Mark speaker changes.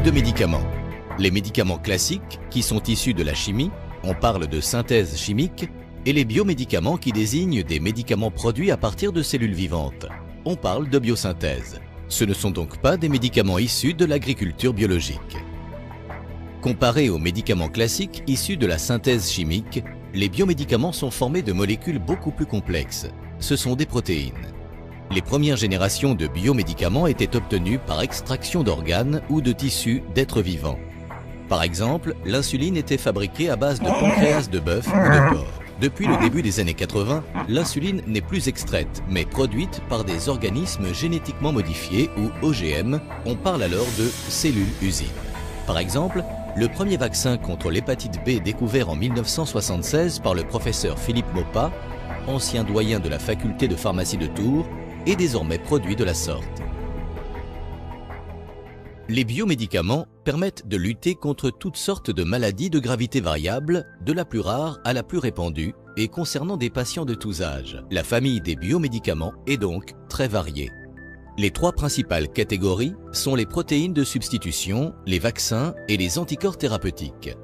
Speaker 1: de médicaments. Les médicaments classiques, qui sont issus de la chimie, on parle de synthèse chimique, et les biomédicaments qui désignent des médicaments produits à partir de cellules vivantes. On parle de biosynthèse. Ce ne sont donc pas des médicaments issus de l'agriculture biologique. Comparés aux médicaments classiques issus de la synthèse chimique, les biomédicaments sont formés de molécules beaucoup plus complexes. Ce sont des protéines. Les premières générations de biomédicaments étaient obtenues par extraction d'organes ou de tissus d'êtres vivants. Par exemple, l'insuline était fabriquée à base de pancréas de bœuf ou de porc. Depuis le début des années 80, l'insuline n'est plus extraite, mais produite par des organismes génétiquement modifiés ou OGM. On parle alors de cellules-usines. Par exemple, le premier vaccin contre l'hépatite B découvert en 1976 par le professeur Philippe Maupas, ancien doyen de la faculté de pharmacie de Tours, est désormais produit de la sorte. Les biomédicaments permettent de lutter contre toutes sortes de maladies de gravité variable, de la plus rare à la plus répandue, et concernant des patients de tous âges. La famille des biomédicaments est donc très variée. Les trois principales catégories sont les protéines de substitution, les vaccins et les anticorps thérapeutiques.